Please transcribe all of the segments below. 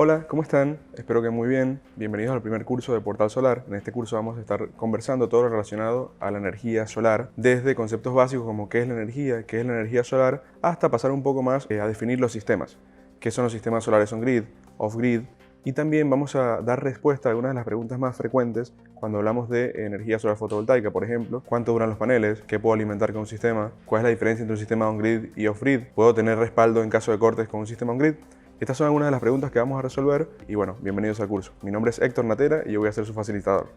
Hola, ¿cómo están? Espero que muy bien. Bienvenidos al primer curso de Portal Solar. En este curso vamos a estar conversando todo lo relacionado a la energía solar, desde conceptos básicos como qué es la energía solar, hasta pasar un poco más a definir los sistemas. ¿Qué son los sistemas solares on-grid, off-grid? Y también vamos a dar respuesta a algunas de las preguntas más frecuentes cuando hablamos de energía solar fotovoltaica, por ejemplo, ¿cuánto duran los paneles? ¿Qué puedo alimentar con un sistema? ¿Cuál es la diferencia entre un sistema on-grid y off-grid? ¿Puedo tener respaldo en caso de cortes con un sistema on-grid? Estas son algunas de las preguntas que vamos a resolver y bueno, bienvenidos al curso. Mi nombre es Héctor Natera y yo voy a ser su facilitador.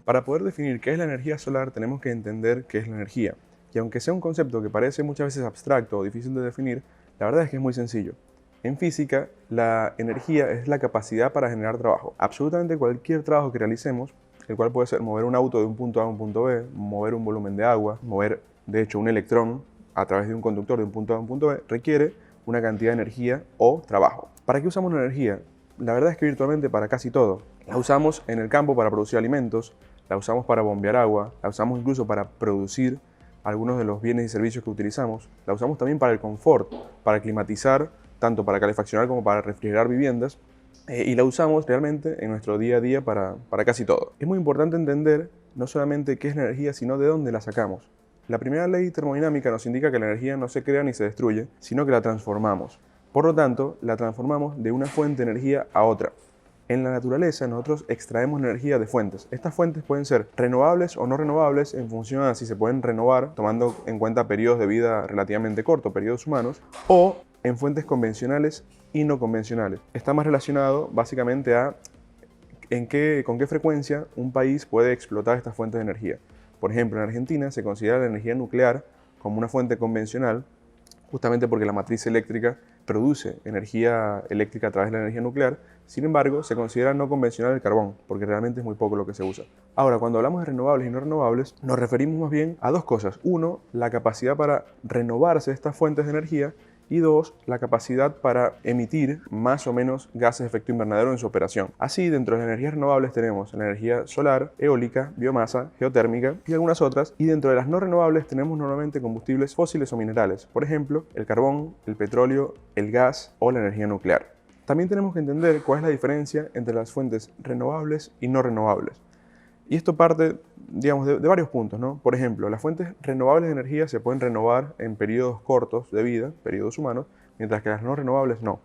Para poder definir qué es la energía solar tenemos que entender qué es la energía. Y aunque sea un concepto que parece muchas veces abstracto o difícil de definir, la verdad es que es muy sencillo. En física, la energía es la capacidad para generar trabajo. Absolutamente cualquier trabajo que realicemos, el cual puede ser mover un auto de un punto A a un punto B, mover un volumen de agua, mover de hecho un electrón a través de un conductor de un punto A a un punto B, requiere una cantidad de energía o trabajo. ¿Para qué usamos la energía? La verdad es que virtualmente para casi todo. La usamos en el campo para producir alimentos, la usamos para bombear agua, la usamos incluso para producir algunos de los bienes y servicios que utilizamos, la usamos también para el confort, para climatizar, tanto para calefaccionar como para refrigerar viviendas, y la usamos realmente en nuestro día a día para casi todo. Es muy importante entender no solamente qué es la energía, sino de dónde la sacamos. La primera ley termodinámica nos indica que la energía no se crea ni se destruye, sino que la transformamos. Por lo tanto, la transformamos de una fuente de energía a otra. En la naturaleza nosotros extraemos energía de fuentes. Estas fuentes pueden ser renovables o no renovables en función a si se pueden renovar tomando en cuenta periodos de vida relativamente cortos, periodos humanos, o en fuentes convencionales y no convencionales. Está más relacionado básicamente a con qué frecuencia un país puede explotar estas fuentes de energía. Por ejemplo, en Argentina se considera la energía nuclear como una fuente convencional, justamente porque la matriz eléctrica produce energía eléctrica a través de la energía nuclear. Sin embargo, se considera no convencional el carbón, porque realmente es muy poco lo que se usa. Ahora, cuando hablamos de renovables y no renovables, nos referimos más bien a dos cosas. Uno, la capacidad para renovarse estas fuentes de energía, y dos, la capacidad para emitir más o menos gases de efecto invernadero en su operación. Así, dentro de las energías renovables tenemos la energía solar, eólica, biomasa, geotérmica y algunas otras, y dentro de las no renovables tenemos normalmente combustibles fósiles o minerales, por ejemplo, el carbón, el petróleo, el gas o la energía nuclear. También tenemos que entender cuál es la diferencia entre las fuentes renovables y no renovables. Y esto parte, digamos, de varios puntos, ¿no? Por ejemplo, las fuentes renovables de energía se pueden renovar en periodos cortos de vida, periodos humanos, mientras que las no renovables no.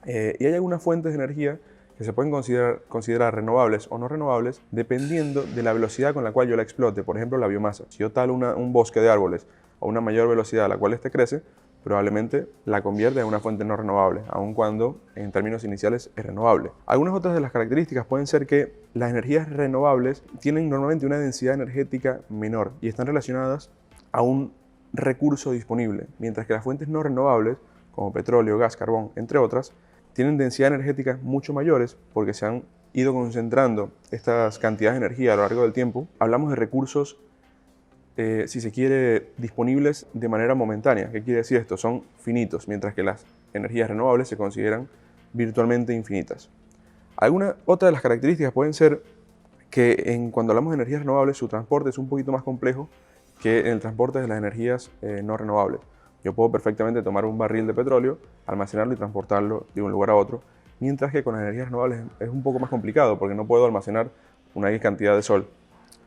Y hay algunas fuentes de energía que se pueden considerar renovables o no renovables dependiendo de la velocidad con la cual yo la explote. Por ejemplo, la biomasa. Si yo talo un bosque de árboles a una mayor velocidad a la cual este crece, probablemente la convierte en una fuente no renovable, aun cuando en términos iniciales es renovable. Algunas otras de las características pueden ser que las energías renovables tienen normalmente una densidad energética menor y están relacionadas a un recurso disponible, mientras que las fuentes no renovables, como petróleo, gas, carbón, entre otras, tienen densidad energética mucho mayores porque se han ido concentrando estas cantidades de energía a lo largo del tiempo. Hablamos de recursos si se quiere, disponibles de manera momentánea. ¿Qué quiere decir esto? Son finitos, mientras que las energías renovables se consideran virtualmente infinitas. Alguna otra de las características pueden ser que cuando hablamos de energías renovables, su transporte es un poquito más complejo que en el transporte de las energías no renovables. Yo puedo perfectamente tomar un barril de petróleo, almacenarlo y transportarlo de un lugar a otro, mientras que con las energías renovables es un poco más complicado porque no puedo almacenar una X cantidad de sol.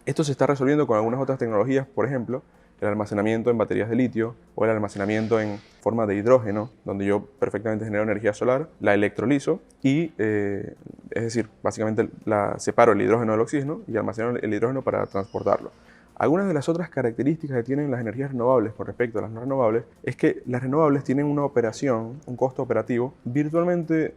Esto se está resolviendo con algunas otras tecnologías, por ejemplo, el almacenamiento en baterías de litio o el almacenamiento en forma de hidrógeno, donde yo perfectamente genero energía solar, la electrolizo y, es decir, básicamente separo el hidrógeno del oxígeno y almaceno el hidrógeno para transportarlo. Algunas de las otras características que tienen las energías renovables con respecto a las no renovables es que las renovables tienen una operación, un costo operativo virtualmente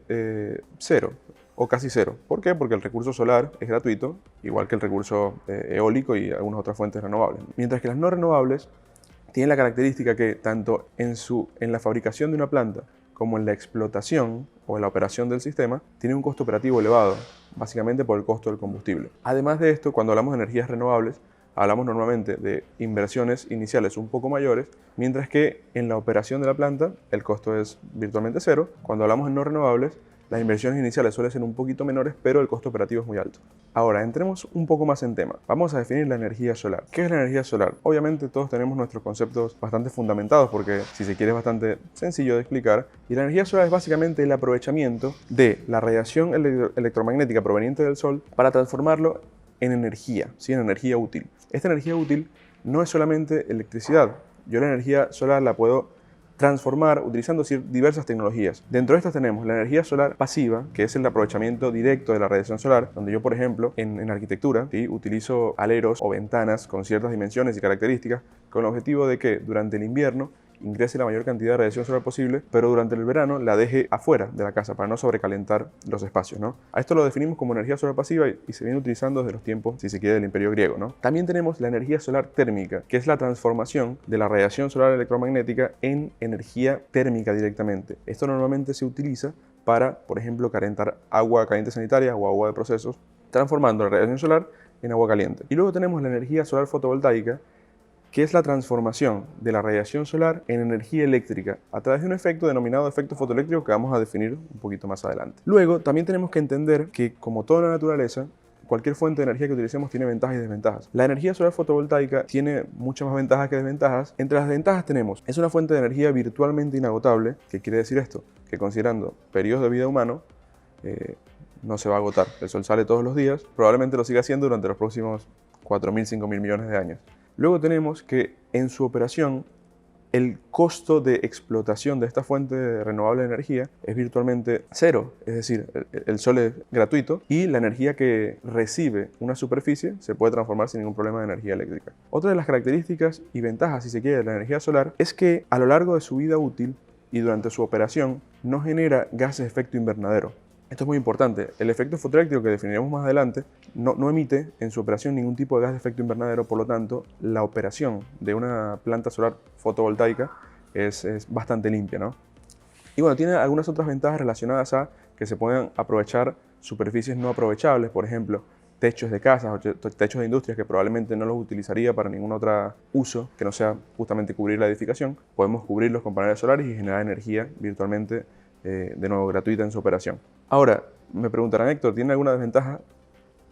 cero o casi cero. ¿Por qué? Porque el recurso solar es gratuito, igual que el recurso eólico y algunas otras fuentes renovables. Mientras que las no renovables tienen la característica que tanto en la fabricación de una planta como en la explotación o en la operación del sistema, tienen un costo operativo elevado, básicamente por el costo del combustible. Además de esto, cuando hablamos de energías renovables, hablamos normalmente de inversiones iniciales un poco mayores, mientras que en la operación de la planta el costo es virtualmente cero. Cuando hablamos de no renovables, Las inversiones iniciales suelen ser un poquito menores, pero el costo operativo es muy alto. Ahora, entremos un poco más en tema. Vamos a definir la energía solar. ¿Qué es la energía solar? Obviamente todos tenemos nuestros conceptos bastante fundamentados porque, si se quiere, es bastante sencillo de explicar. Y la energía solar es básicamente el aprovechamiento de la radiación electromagnética proveniente del Sol para transformarlo en energía, ¿sí? En energía útil. Esta energía útil no es solamente electricidad. Yo la energía solar la puedo transformar utilizando diversas tecnologías. Dentro de estas tenemos la energía solar pasiva, que es el aprovechamiento directo de la radiación solar, donde yo, por ejemplo, en arquitectura, ¿sí?, utilizo aleros o ventanas con ciertas dimensiones y características con el objetivo de que durante el invierno ingrese la mayor cantidad de radiación solar posible, pero durante el verano la deje afuera de la casa para no sobrecalentar los espacios, ¿no? A esto lo definimos como energía solar pasiva y se viene utilizando desde los tiempos, si se quiere, del Imperio griego, ¿no? También tenemos la energía solar térmica, que es la transformación de la radiación solar electromagnética en energía térmica directamente. Esto normalmente se utiliza para, por ejemplo, calentar agua caliente sanitaria o agua de procesos, transformando la radiación solar en agua caliente. Y luego tenemos la energía solar fotovoltaica, que es la transformación de la radiación solar en energía eléctrica a través de un efecto denominado efecto fotoeléctrico que vamos a definir un poquito más adelante. Luego, también tenemos que entender que, como toda la naturaleza, cualquier fuente de energía que utilicemos tiene ventajas y desventajas. La energía solar fotovoltaica tiene muchas más ventajas que desventajas. Entre las ventajas tenemos, es una fuente de energía virtualmente inagotable. ¿Qué quiere decir esto? Que considerando periodos de vida humano, no se va a agotar. El Sol sale todos los días, probablemente lo siga haciendo durante los próximos 4.000, 5.000 millones de años. Luego tenemos que en su operación el costo de explotación de esta fuente renovable de energía es virtualmente cero, es decir, el Sol es gratuito y la energía que recibe una superficie se puede transformar sin ningún problema en energía eléctrica. Otra de las características y ventajas, si se quiere, de la energía solar es que a lo largo de su vida útil y durante su operación no genera gases de efecto invernadero. Esto es muy importante. El efecto fotoeléctrico, que definiremos más adelante, no emite en su operación ningún tipo de gas de efecto invernadero. Por lo tanto, la operación de una planta solar fotovoltaica es bastante limpia, ¿no? Y bueno, tiene algunas otras ventajas relacionadas a que se pueden aprovechar superficies no aprovechables, por ejemplo, techos de casas o techos de industrias que probablemente no los utilizaría para ningún otro uso que no sea justamente cubrir la edificación. Podemos cubrirlos con paneles solares y generar energía virtualmente, de nuevo, gratuita en su operación. Ahora, me preguntarán, Héctor, ¿tiene alguna desventaja?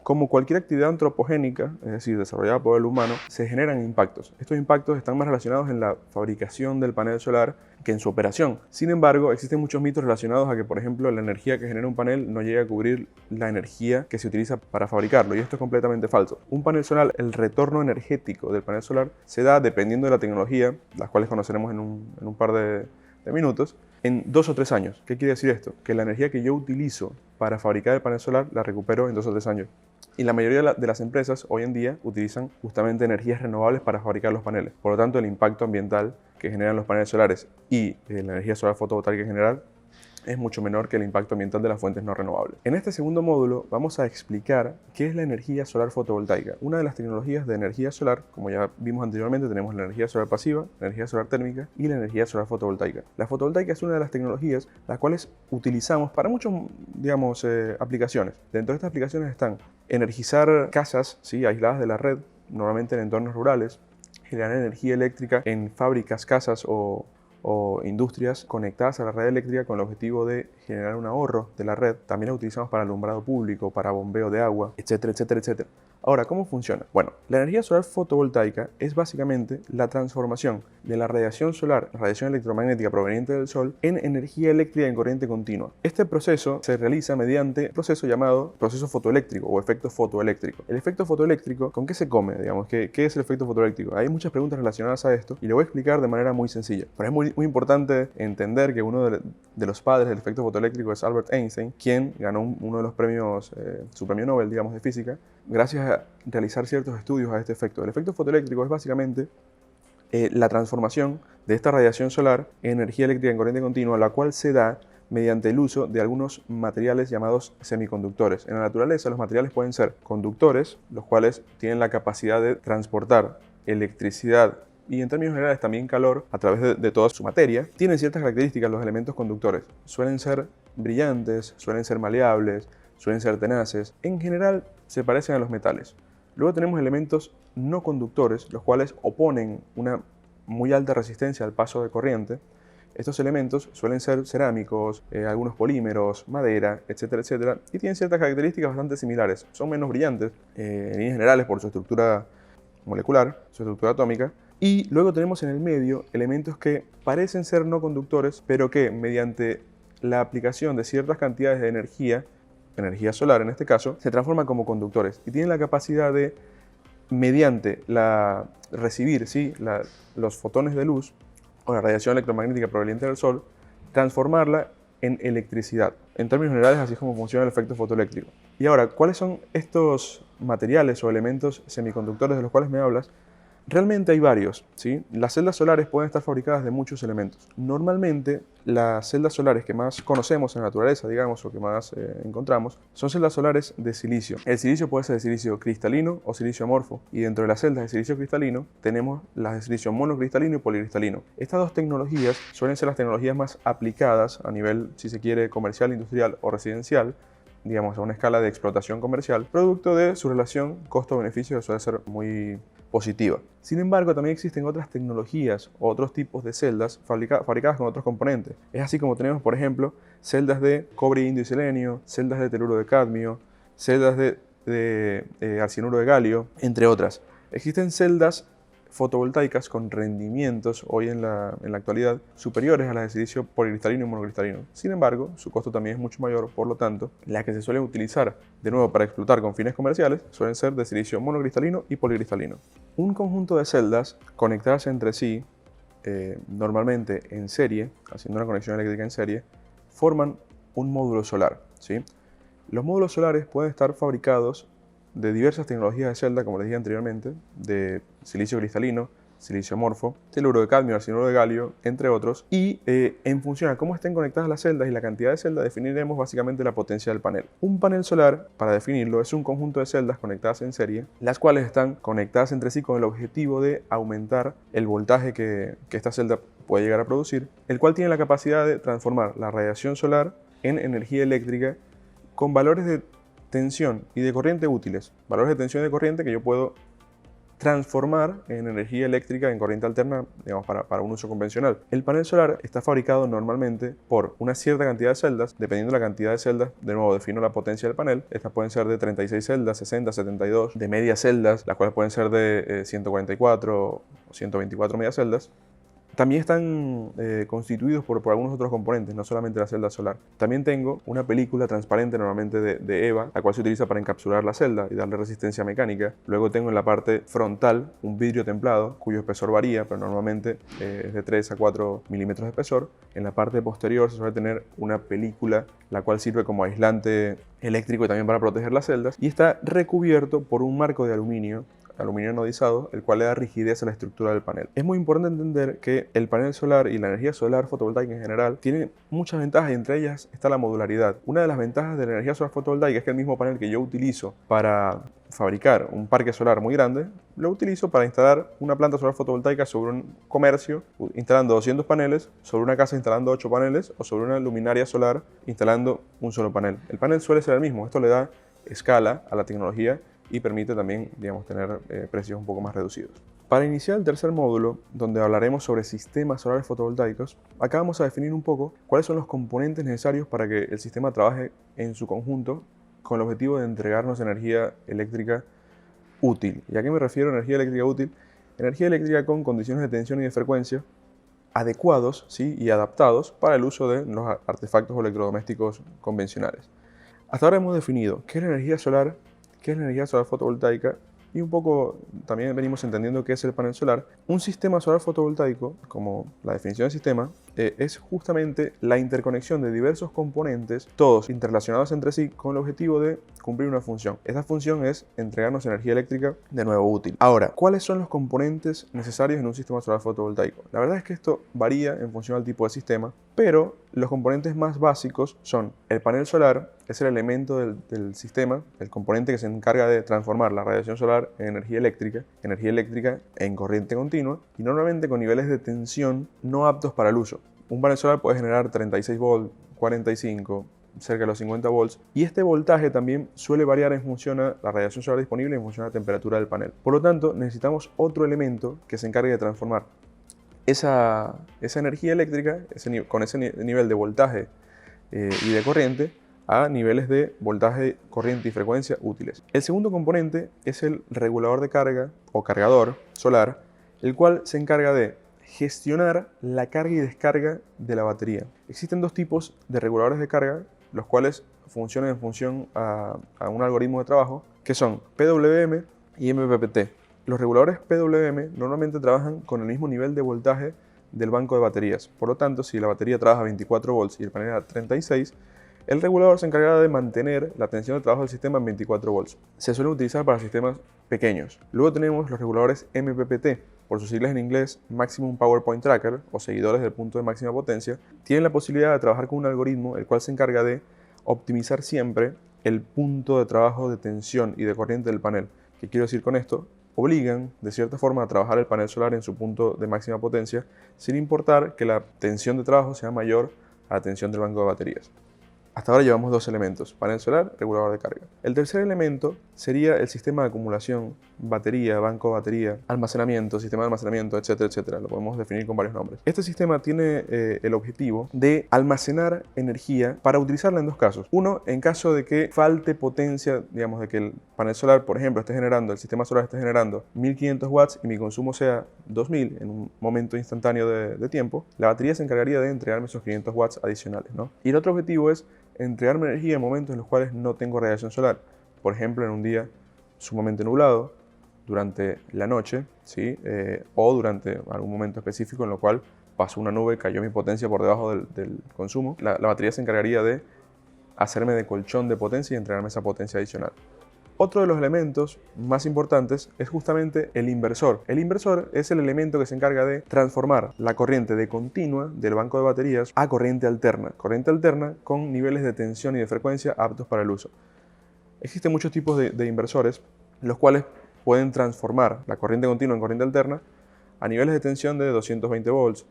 Como cualquier actividad antropogénica, es decir, desarrollada por el humano, se generan impactos. Estos impactos están más relacionados en la fabricación del panel solar que en su operación. Sin embargo, existen muchos mitos relacionados a que, por ejemplo, la energía que genera un panel no llega a cubrir la energía que se utiliza para fabricarlo, y esto es completamente falso. Un panel solar, el retorno energético del panel solar se da dependiendo de la tecnología, las cuales conoceremos en un par de minutos, en 2 o 3 años. ¿Qué quiere decir esto? Que la energía que yo utilizo para fabricar el panel solar la recupero en 2 o 3 años. Y la mayoría de las empresas hoy en día utilizan justamente energías renovables para fabricar los paneles. Por lo tanto, el impacto ambiental que generan los paneles solares y la energía solar fotovoltaica en general es mucho menor que el impacto ambiental de las fuentes no renovables. En este segundo módulo vamos a explicar qué es la energía solar fotovoltaica. Una de las tecnologías de energía solar, como ya vimos anteriormente, tenemos la energía solar pasiva, la energía solar térmica y la energía solar fotovoltaica. La fotovoltaica es una de las tecnologías las cuales utilizamos para muchas, digamos, aplicaciones. Dentro de estas aplicaciones están energizar casas, ¿sí?, aisladas de la red, normalmente en entornos rurales, generar energía eléctrica en fábricas, casas o industrias conectadas a la red eléctrica con el objetivo de generar un ahorro de la red. También la utilizamos para alumbrado público, para bombeo de agua, etcétera, etcétera, etcétera. Ahora, ¿cómo funciona? Bueno, la energía solar fotovoltaica es básicamente la transformación de la radiación solar, la radiación electromagnética proveniente del Sol, en energía eléctrica en corriente continua. Este proceso se realiza mediante un proceso llamado proceso fotoeléctrico o efecto fotoeléctrico. El efecto fotoeléctrico, ¿con qué se come? Digamos, ¿qué es el efecto fotoeléctrico? Hay muchas preguntas relacionadas a esto y lo voy a explicar de manera muy sencilla. Pero es muy importante entender que uno de los padres del efecto fotoeléctrico es Albert Einstein, quien ganó uno de los premios, su premio Nobel, digamos, de física, gracias a realizar ciertos estudios a este efecto. El efecto fotoeléctrico es básicamente la transformación de esta radiación solar en energía eléctrica en corriente continua, la cual se da mediante el uso de algunos materiales llamados semiconductores. En la naturaleza, los materiales pueden ser conductores, los cuales tienen la capacidad de transportar electricidad y, en términos generales, también calor a través de toda su materia. Tienen ciertas características los elementos conductores. Suelen ser brillantes, suelen ser maleables, suelen ser tenaces. En general, se parecen a los metales. Luego tenemos elementos no conductores, los cuales oponen una muy alta resistencia al paso de corriente. Estos elementos suelen ser cerámicos, algunos polímeros, madera, etcétera, etcétera, y tienen ciertas características bastante similares. Son menos brillantes, en líneas generales, por su estructura molecular, su estructura atómica. Y luego tenemos en el medio elementos que parecen ser no conductores, pero que mediante la aplicación de ciertas cantidades de energía solar en este caso, se transforman como conductores y tienen la capacidad de, mediante recibir los fotones de luz o la radiación electromagnética proveniente del Sol, transformarla en electricidad. En términos generales, así es como funciona el efecto fotoeléctrico. Y ahora, ¿cuáles son estos materiales o elementos semiconductores de los cuales me hablas? Realmente hay varios, ¿sí? Las celdas solares pueden estar fabricadas de muchos elementos. Normalmente, las celdas solares que más conocemos en la naturaleza, digamos, o que más encontramos, son celdas solares de silicio. El silicio puede ser de silicio cristalino o silicio amorfo. Y dentro de las celdas de silicio cristalino, tenemos las de silicio monocristalino y policristalino. Estas dos tecnologías suelen ser las tecnologías más aplicadas a nivel, si se quiere, comercial, industrial o residencial, digamos, a una escala de explotación comercial, producto de su relación costo-beneficio que suele ser muy positiva. Sin embargo, también existen otras tecnologías o otros tipos de celdas fabricadas con otros componentes. Es así como tenemos, por ejemplo, celdas de cobre, indio y selenio, celdas de teluro de cadmio, celdas de arsenuro de galio, entre otras. Existen celdas fotovoltaicas con rendimientos hoy en la actualidad superiores a las de silicio policristalino y monocristalino. Sin embargo, su costo también es mucho mayor, por lo tanto, las que se suelen utilizar de nuevo para explotar con fines comerciales suelen ser de silicio monocristalino y policristalino. Un conjunto de celdas conectadas entre sí, normalmente en serie, haciendo una conexión eléctrica en serie, forman un módulo solar, ¿sí? Los módulos solares pueden estar fabricados de diversas tecnologías de celda, como les dije anteriormente, de silicio cristalino, silicio amorfo, teluro de cadmio, arsenuro de galio, entre otros, y en función a cómo estén conectadas las celdas y la cantidad de celdas, definiremos básicamente la potencia del panel. Un panel solar, para definirlo, es un conjunto de celdas conectadas en serie, las cuales están conectadas entre sí con el objetivo de aumentar el voltaje que esta celda puede llegar a producir, el cual tiene la capacidad de transformar la radiación solar en energía eléctrica con valores de tensión y de corriente útiles, valores de tensión y de corriente que yo puedo transformar en energía eléctrica en corriente alterna, digamos, para un uso convencional. El panel solar está fabricado normalmente por una cierta cantidad de celdas. Dependiendo de la cantidad de celdas, de nuevo defino la potencia del panel. Estas pueden ser de 36 celdas, 60, 72, de medias celdas, las cuales pueden ser de 144 o 124 medias celdas. También están constituidos por algunos otros componentes, no solamente la celda solar. También tengo una película transparente, normalmente de EVA, la cual se utiliza para encapsular la celda y darle resistencia mecánica. Luego tengo en la parte frontal un vidrio templado, cuyo espesor varía, pero normalmente es de 3 a 4 milímetros de espesor. En la parte posterior se suele tener una película, la cual sirve como aislante eléctrico y también para proteger las celdas. Y está recubierto por un marco de aluminio anodizado, el cual le da rigidez a la estructura del panel. Es muy importante entender que el panel solar y la energía solar fotovoltaica en general tienen muchas ventajas y entre ellas está la modularidad. Una de las ventajas de la energía solar fotovoltaica es que el mismo panel que yo utilizo para fabricar un parque solar muy grande, lo utilizo para instalar una planta solar fotovoltaica sobre un comercio, instalando 200 paneles, sobre una casa instalando 8 paneles o sobre una luminaria solar instalando un solo panel. El panel suele ser el mismo, esto le da escala a la tecnología y permite también, digamos, tener precios un poco más reducidos. Para iniciar el tercer módulo, donde hablaremos sobre sistemas solares fotovoltaicos, acá vamos a definir un poco cuáles son los componentes necesarios para que el sistema trabaje en su conjunto con el objetivo de entregarnos energía eléctrica útil. ¿Y a qué me refiero energía eléctrica útil? Energía eléctrica con condiciones de tensión y de frecuencia adecuados, ¿sí?, y adaptados para el uso de los artefactos electrodomésticos convencionales. Hasta ahora hemos definido qué es la energía solar, qué es la energía solar fotovoltaica y un poco también venimos entendiendo qué es el panel solar. Un sistema solar fotovoltaico, como la definición de sistema, es justamente la interconexión de diversos componentes, todos interrelacionados entre sí, con el objetivo de cumplir una función. Esta función es entregarnos energía eléctrica de nuevo útil. Ahora, ¿cuáles son los componentes necesarios en un sistema solar fotovoltaico? La verdad es que esto varía en función al tipo de sistema, pero los componentes más básicos son el panel solar, es el elemento del sistema, el componente que se encarga de transformar la radiación solar en energía eléctrica en corriente continua y normalmente con niveles de tensión no aptos para el uso. Un panel solar puede generar 36 volts, 45, cerca de los 50 volts y este voltaje también suele variar en función a la radiación solar disponible y en función a la temperatura del panel. Por lo tanto, necesitamos otro elemento que se encargue de transformar esa energía eléctrica con ese nivel de voltaje y de corriente a niveles de voltaje, corriente y frecuencia útiles. El segundo componente es el regulador de carga o cargador solar, el cual se encarga de gestionar la carga y descarga de la batería. Existen dos tipos de reguladores de carga, los cuales funcionan en función a un algoritmo de trabajo, que son PWM y MPPT. Los reguladores PWM normalmente trabajan con el mismo nivel de voltaje del banco de baterías. Por lo tanto, si la batería trabaja a 24 volts y el panel a 36, el regulador se encargará de mantener la tensión de trabajo del sistema en 24 volts. Se suelen utilizar para sistemas pequeños. Luego tenemos los reguladores MPPT, por sus siglas en inglés Maximum Power Point Tracker, o seguidores del punto de máxima potencia. Tienen la posibilidad de trabajar con un algoritmo el cual se encarga de optimizar siempre el punto de trabajo de tensión y de corriente del panel. ¿Qué quiero decir con esto? Obligan de cierta forma a trabajar el panel solar en su punto de máxima potencia, sin importar que la tensión de trabajo sea mayor a la tensión del banco de baterías. Hasta ahora llevamos dos elementos: panel solar, regulador de carga. El tercer elemento sería el sistema de acumulación, batería, banco de batería, almacenamiento, sistema de almacenamiento, etcétera, etcétera. Lo podemos definir con varios nombres. Este sistema tiene el objetivo de almacenar energía para utilizarla en dos casos. Uno, en caso de que falte potencia, digamos, de que el panel solar, por ejemplo, el sistema solar esté generando 1500 watts y mi consumo sea 2000 en un momento instantáneo de tiempo, la batería se encargaría de entregarme esos 500 watts adicionales, ¿no? Y el otro objetivo es entregarme energía en momentos en los cuales no tengo radiación solar. Por ejemplo, en un día sumamente nublado, durante la noche, ¿sí? O durante algún momento específico en lo cual pasó una nube, cayó mi potencia por debajo del consumo. La batería se encargaría de hacerme de colchón de potencia y entregarme esa potencia adicional. Otro de los elementos más importantes es justamente el inversor. El inversor es el elemento que se encarga de transformar la corriente de continua del banco de baterías a corriente alterna con niveles de tensión y de frecuencia aptos para el uso. Existen muchos tipos de inversores, los cuales pueden transformar la corriente continua en corriente alterna a niveles de tensión de 220 volts,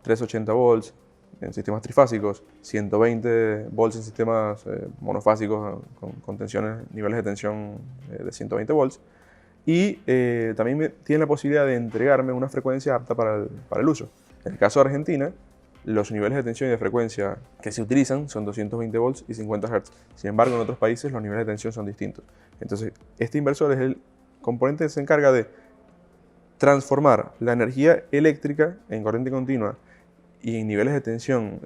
380 volts, en sistemas trifásicos, 120 volts en sistemas monofásicos con niveles de tensión de 120 volts, y también tiene la posibilidad de entregarme una frecuencia apta para el uso. En el caso de Argentina, los niveles de tensión y de frecuencia que se utilizan son 220 volts y 50 Hz. Sin embargo, en otros países los niveles de tensión son distintos. Entonces, este inversor es el componente que se encarga de transformar la energía eléctrica en corriente continua y en niveles de tensión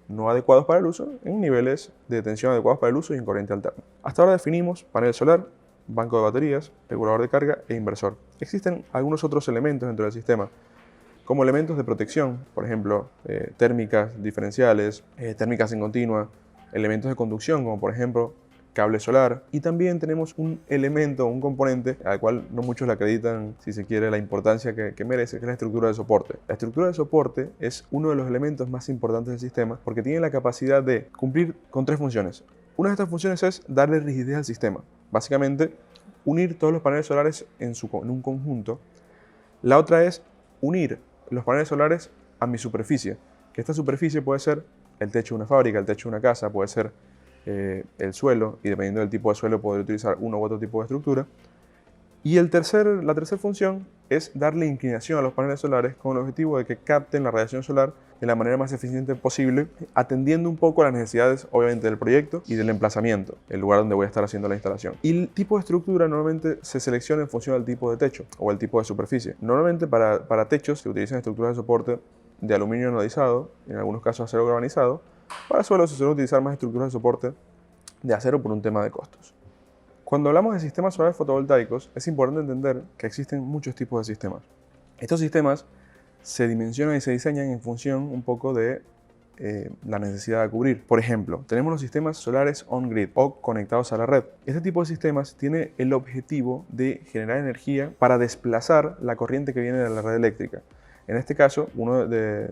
no adecuados para el uso, en niveles de tensión adecuados para el uso y en corriente alterna. Hasta ahora definimos panel solar, banco de baterías, regulador de carga e inversor. Existen algunos otros elementos dentro del sistema, como elementos de protección, por ejemplo, térmicas diferenciales, térmicas en continua, elementos de conducción, como por ejemplo cable solar, y también tenemos un elemento, un componente al cual no muchos le acreditan, si se quiere, la importancia que merece, que es la estructura de soporte. La estructura de soporte es uno de los elementos más importantes del sistema porque tiene la capacidad de cumplir con tres funciones. Una de estas funciones es darle rigidez al sistema, básicamente unir todos los paneles solares en un conjunto. La otra es unir los paneles solares a mi superficie, que esta superficie puede ser el techo de una fábrica, el techo de una casa, puede ser el suelo, y dependiendo del tipo de suelo podré utilizar uno u otro tipo de estructura. Y la tercera función es darle inclinación a los paneles solares con el objetivo de que capten la radiación solar de la manera más eficiente posible, atendiendo un poco a las necesidades, obviamente, del proyecto y del emplazamiento, el lugar donde voy a estar haciendo la instalación. Y el tipo de estructura normalmente se selecciona en función del tipo de techo o el tipo de superficie. Normalmente para techos se utilizan estructuras de soporte de aluminio anodizado, en algunos casos acero galvanizado. Para suelos se suelen utilizar más estructuras de soporte de acero por un tema de costos. Cuando hablamos de sistemas solares fotovoltaicos, es importante entender que existen muchos tipos de sistemas. Estos sistemas se dimensionan y se diseñan en función un poco de la necesidad de cubrir. Por ejemplo, tenemos los sistemas solares on-grid o conectados a la red. Este tipo de sistemas tiene el objetivo de generar energía para desplazar la corriente que viene de la red eléctrica. En este caso, una de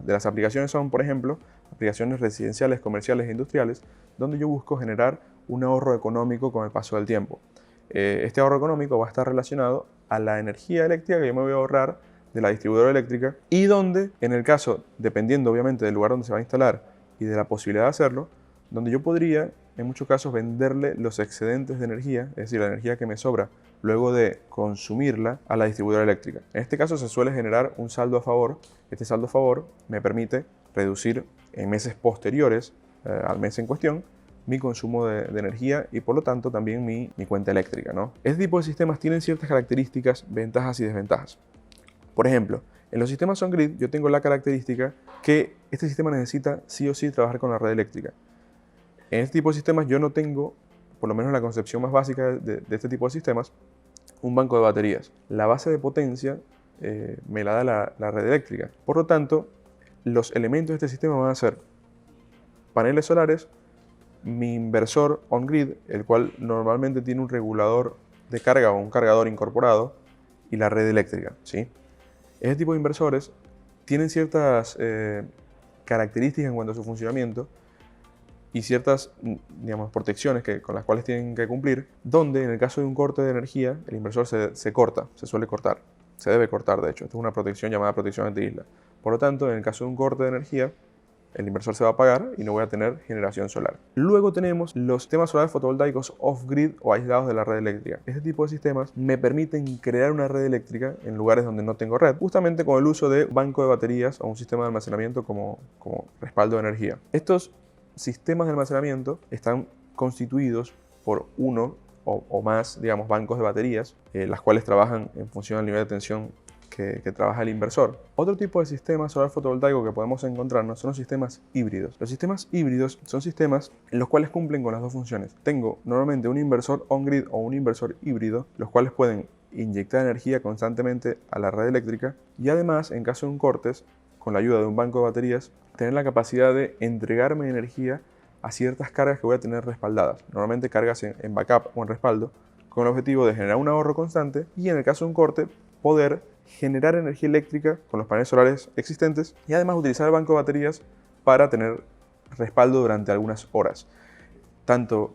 las aplicaciones son, por ejemplo, aplicaciones residenciales, comerciales e industriales, donde yo busco generar un ahorro económico con el paso del tiempo. Este ahorro económico va a estar relacionado a la energía eléctrica que yo me voy a ahorrar de la distribuidora eléctrica, y donde, en el caso, dependiendo obviamente del lugar donde se va a instalar y de la posibilidad de hacerlo, donde yo podría en muchos casos, venderle los excedentes de energía, es decir, la energía que me sobra, luego de consumirla a la distribuidora eléctrica. En este caso se suele generar un saldo a favor. Este saldo a favor me permite reducir en meses posteriores al mes en cuestión mi consumo de energía y por lo tanto también mi cuenta eléctrica, ¿no? Este tipo de sistemas tienen ciertas características, ventajas y desventajas. Por ejemplo, en los sistemas on-grid yo tengo la característica que este sistema necesita sí o sí trabajar con la red eléctrica. En este tipo de sistemas yo no tengo, por lo menos la concepción más básica de este tipo de sistemas, un banco de baterías. La base de potencia me la da la red eléctrica. Por lo tanto, los elementos de este sistema van a ser paneles solares, mi inversor on-grid, el cual normalmente tiene un regulador de carga o un cargador incorporado, y la red eléctrica, ¿sí? Este tipo de inversores tienen ciertas características en cuanto a su funcionamiento y ciertas, digamos, protecciones con las cuales tienen que cumplir, donde en el caso de un corte de energía, el inversor se corta, se suele cortar, se debe cortar de hecho. Esto es una protección llamada protección anti-isla. Por lo tanto, en el caso de un corte de energía, el inversor se va a apagar y no voy a tener generación solar. Luego tenemos los sistemas solares fotovoltaicos off-grid o aislados de la red eléctrica. Este tipo de sistemas me permiten crear una red eléctrica en lugares donde no tengo red, justamente con el uso de banco de baterías o un sistema de almacenamiento como respaldo de energía. Estos sistemas de almacenamiento están constituidos por uno o más, digamos, bancos de baterías, las cuales trabajan en función del nivel de tensión que trabaja el inversor. Otro tipo de sistema solar fotovoltaico que podemos encontrarnos son los sistemas híbridos. Los sistemas híbridos son sistemas en los cuales cumplen con las dos funciones. Tengo normalmente un inversor on-grid o un inversor híbrido, los cuales pueden inyectar energía constantemente a la red eléctrica y además, en caso de un cortes, con la ayuda de un banco de baterías, tener la capacidad de entregarme energía a ciertas cargas que voy a tener respaldadas. Normalmente cargas en backup o en respaldo, con el objetivo de generar un ahorro constante y en el caso de un corte, poder generar energía eléctrica con los paneles solares existentes y además utilizar el banco de baterías para tener respaldo durante algunas horas. Tanto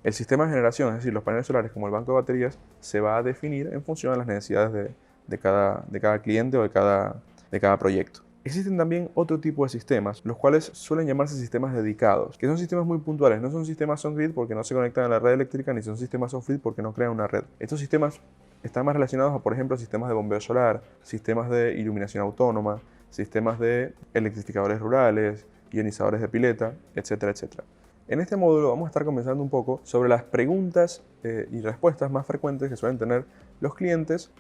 el sistema de generación, es decir, los paneles solares, como el banco de baterías, se va a definir en función de las necesidades de cada cliente o de cada proyecto. Existen también otro tipo de sistemas, los cuales suelen llamarse sistemas dedicados, que son sistemas muy puntuales. No son sistemas on-grid porque no se conectan a la red eléctrica, ni son sistemas off-grid porque no crean una red. Estos sistemas están más relacionados a, por ejemplo, sistemas de bombeo solar, sistemas de iluminación autónoma, sistemas de electrificadores rurales, ionizadores de pileta, etcétera, etcétera. En este módulo vamos a estar conversando un poco sobre las preguntas y respuestas más frecuentes que suelen tener los clientes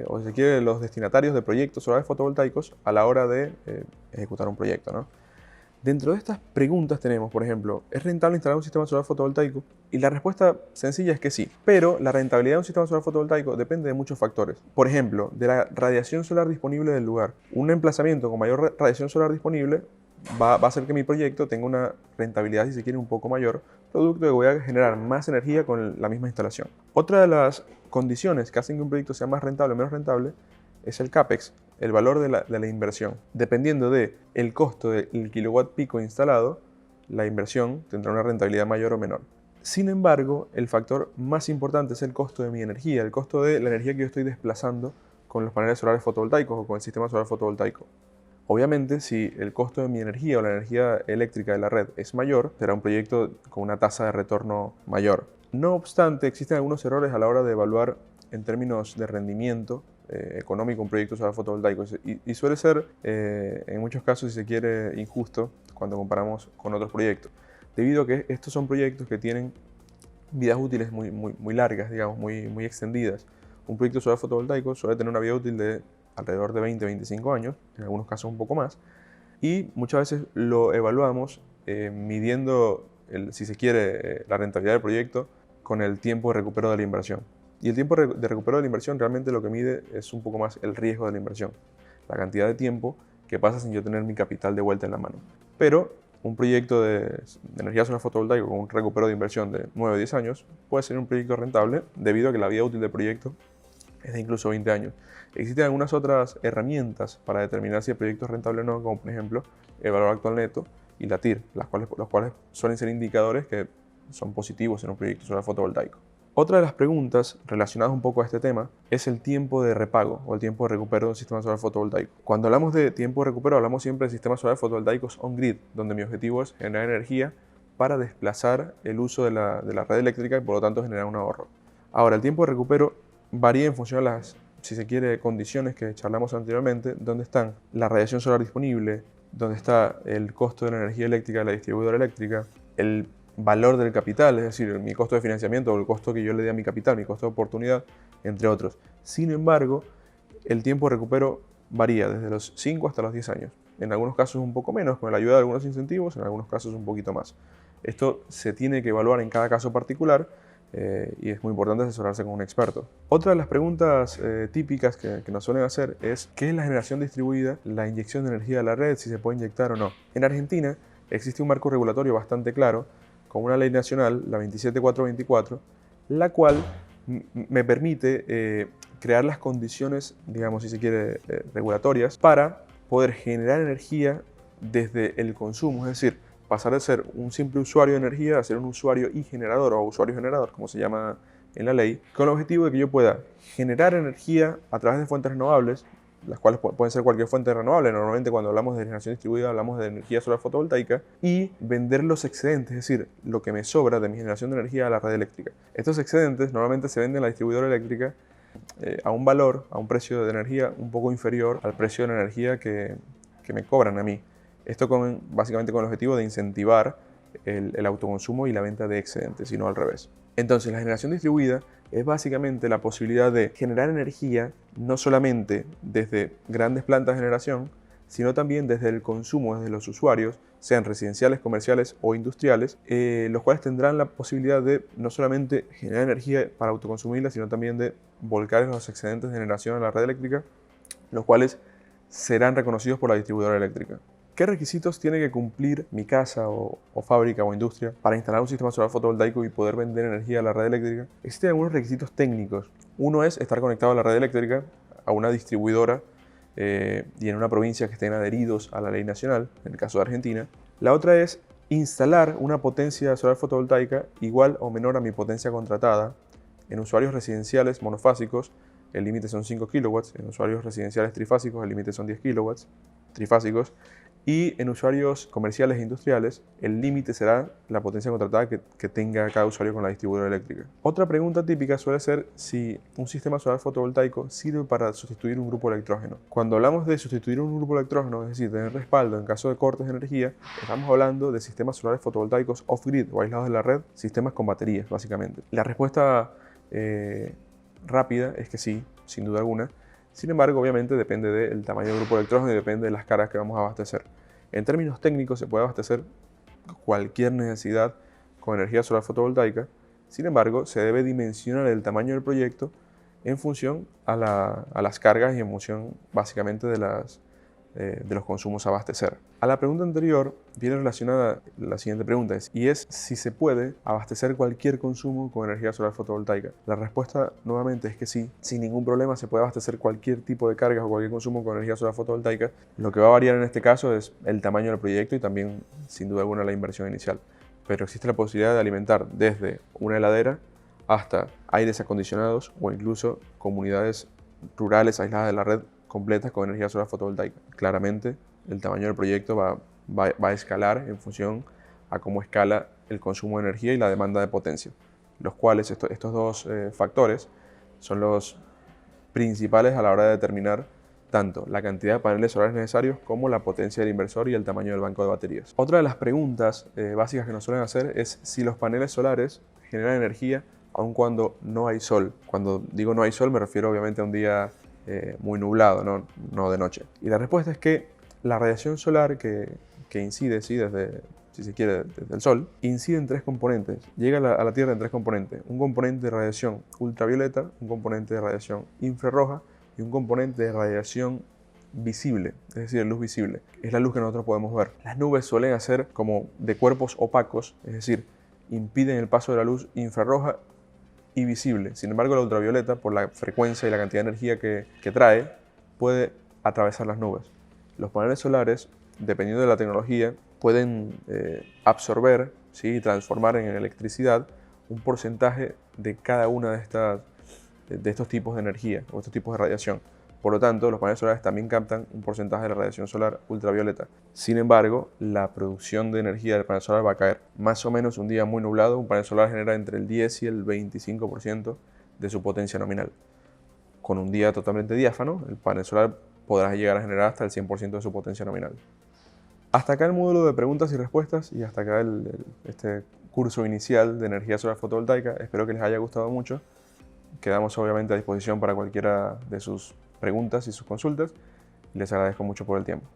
o si se quiere los destinatarios de proyectos solares fotovoltaicos a la hora de ejecutar un proyecto, ¿no? Dentro de estas preguntas tenemos, por ejemplo, ¿es rentable instalar un sistema solar fotovoltaico? Y la respuesta sencilla es que sí, pero la rentabilidad de un sistema solar fotovoltaico depende de muchos factores. Por ejemplo, de la radiación solar disponible del lugar. Un emplazamiento con mayor radiación solar disponible va a hacer que mi proyecto tenga una rentabilidad, si se quiere, un poco mayor, producto de que voy a generar más energía con la misma instalación. Otra de las condiciones que hacen que un proyecto sea más rentable o menos rentable es el CAPEX, el valor de la inversión. Dependiendo del costo del kilowatt pico instalado, la inversión tendrá una rentabilidad mayor o menor. Sin embargo, el factor más importante es el costo de mi energía, el costo de la energía que yo estoy desplazando con los paneles solares fotovoltaicos o con el sistema solar fotovoltaico. Obviamente, si el costo de mi energía o la energía eléctrica de la red es mayor, será un proyecto con una tasa de retorno mayor. No obstante, existen algunos errores a la hora de evaluar en términos de rendimiento económico un proyecto solar fotovoltaico y suele ser, en muchos casos, si se quiere, injusto cuando comparamos con otros proyectos, debido a que estos son proyectos que tienen vidas útiles muy largas, digamos, muy extendidas. Un proyecto solar fotovoltaico suele tener una vida útil de alrededor de 20-25 años, en algunos casos un poco más, y muchas veces lo evaluamos midiendo, si se quiere, la rentabilidad del proyecto con el tiempo de recupero de la inversión. Y el tiempo de recupero de la inversión realmente lo que mide es un poco más el riesgo de la inversión, la cantidad de tiempo que pasa sin yo tener mi capital de vuelta en la mano. Pero un proyecto de energía solar fotovoltaica con un recupero de inversión de 9 o 10 años puede ser un proyecto rentable debido a que la vida útil del proyecto es de incluso 20 años. Existen algunas otras herramientas para determinar si el proyecto es rentable o no, como por ejemplo el valor actual neto y la TIR, los cuales suelen ser indicadores que son positivos en un proyecto solar fotovoltaico. Otra de las preguntas relacionadas un poco a este tema es el tiempo de repago o el tiempo de recupero de un sistema solar fotovoltaico. Cuando hablamos de tiempo de recupero, hablamos siempre de sistemas solares fotovoltaicos on-grid, donde mi objetivo es generar energía para desplazar el uso de la red eléctrica y por lo tanto generar un ahorro. Ahora, el tiempo de recupero varía en función a las, si se quiere, condiciones que charlamos anteriormente, donde están la radiación solar disponible, donde está el costo de la energía eléctrica de la distribuidora eléctrica, el valor del capital, es decir, mi costo de financiamiento o el costo que yo le dé a mi capital, mi costo de oportunidad, entre otros. Sin embargo, el tiempo de recupero varía desde los 5 hasta los 10 años. En algunos casos un poco menos, con la ayuda de algunos incentivos, en algunos casos un poquito más. Esto se tiene que evaluar en cada caso particular y es muy importante asesorarse con un experto. Otra de las preguntas típicas que nos suelen hacer es ¿qué es la generación distribuida, la inyección de energía a la red, si se puede inyectar o no? En Argentina existe un marco regulatorio bastante claro, con una ley nacional, la 27424, la cual me permite crear las condiciones, digamos, si se quiere, regulatorias para poder generar energía desde el consumo, es decir, pasar de ser un simple usuario de energía a ser un usuario y generador o usuario generador, como se llama en la ley, con el objetivo de que yo pueda generar energía a través de fuentes renovables, las cuales pueden ser cualquier fuente renovable. Normalmente cuando hablamos de generación distribuida hablamos de energía solar fotovoltaica, y vender los excedentes, es decir, lo que me sobra de mi generación de energía a la red eléctrica. Estos excedentes normalmente se venden en la distribuidora eléctrica a un valor, a un precio de energía un poco inferior al precio de la energía que me cobran a mí. Esto básicamente con el objetivo de incentivar el autoconsumo y la venta de excedentes, y no al revés. Entonces, la generación distribuida es básicamente la posibilidad de generar energía no solamente desde grandes plantas de generación, sino también desde el consumo, desde los usuarios, sean residenciales, comerciales o industriales, los cuales tendrán la posibilidad de no solamente generar energía para autoconsumirla, sino también de volcar los excedentes de generación a la red eléctrica, los cuales serán reconocidos por la distribuidora eléctrica. ¿Qué requisitos tiene que cumplir mi casa o fábrica o industria para instalar un sistema solar fotovoltaico y poder vender energía a la red eléctrica? Existen algunos requisitos técnicos. Uno es estar conectado a la red eléctrica, a una distribuidora y en una provincia que estén adheridos a la ley nacional, en el caso de Argentina. La otra es instalar una potencia solar fotovoltaica igual o menor a mi potencia contratada en usuarios residenciales monofásicos. El límite son 5 kilowatts, en usuarios residenciales trifásicos el límite son 10 kilowatts trifásicos, y en usuarios comerciales e industriales el límite será la potencia contratada que tenga cada usuario con la distribuidora eléctrica. Otra pregunta típica suele ser si un sistema solar fotovoltaico sirve para sustituir un grupo electrógeno. Cuando hablamos de sustituir un grupo electrógeno, es decir, tener respaldo en caso de cortes de energía, estamos hablando de sistemas solares fotovoltaicos off-grid o aislados de la red, sistemas con baterías básicamente. La respuesta rápida es que sí, sin duda alguna. Sin embargo, obviamente depende del tamaño del grupo electrógeno y depende de las cargas que vamos a abastecer. En términos técnicos se puede abastecer cualquier necesidad con energía solar fotovoltaica. Sin embargo, se debe dimensionar el tamaño del proyecto en función a las cargas y en función básicamente de los consumos a abastecer. A la pregunta anterior viene relacionada la siguiente pregunta, y es si se puede abastecer cualquier consumo con energía solar fotovoltaica. La respuesta nuevamente es que sí, sin ningún problema se puede abastecer cualquier tipo de cargas o cualquier consumo con energía solar fotovoltaica. Lo que va a variar en este caso es el tamaño del proyecto y también, sin duda alguna, la inversión inicial. Pero existe la posibilidad de alimentar desde una heladera hasta aires acondicionados o incluso comunidades rurales aisladas de la red completas con energía solar fotovoltaica. Claramente, el tamaño del proyecto va a escalar en función a cómo escala el consumo de energía y la demanda de potencia, los cuales estos dos factores son los principales a la hora de determinar tanto la cantidad de paneles solares necesarios como la potencia del inversor y el tamaño del banco de baterías. Otra de las preguntas básicas que nos suelen hacer es si los paneles solares generan energía aun cuando no hay sol. Cuando digo no hay sol me refiero obviamente a un día muy nublado, no de noche. Y la respuesta es que la radiación solar que incide, sí, si se quiere, desde el sol, incide en tres componentes. Llega a la Tierra en tres componentes. Un componente de radiación ultravioleta, un componente de radiación infrarroja y un componente de radiación visible, es decir, luz visible. Es la luz que nosotros podemos ver. Las nubes suelen ser como de cuerpos opacos, es decir, impiden el paso de la luz infrarroja y visible. Sin embargo, la ultravioleta, por la frecuencia y la cantidad de energía que trae, puede atravesar las nubes. Los paneles solares, dependiendo de la tecnología, pueden absorber, ¿sí?, y transformar en electricidad un porcentaje de cada una de estos tipos de energía o estos tipos de radiación. Por lo tanto, los paneles solares también captan un porcentaje de la radiación solar ultravioleta. Sin embargo, la producción de energía del panel solar va a caer. Más o menos un día muy nublado, un panel solar genera entre el 10 y el 25% de su potencia nominal. Con un día totalmente diáfano, el panel solar podrá llegar a generar hasta el 100% de su potencia nominal. Hasta acá el módulo de preguntas y respuestas y hasta acá este curso inicial de energía solar fotovoltaica. Espero que les haya gustado mucho. Quedamos obviamente a disposición para cualquiera de sus preguntas y sus consultas. Les agradezco mucho por el tiempo.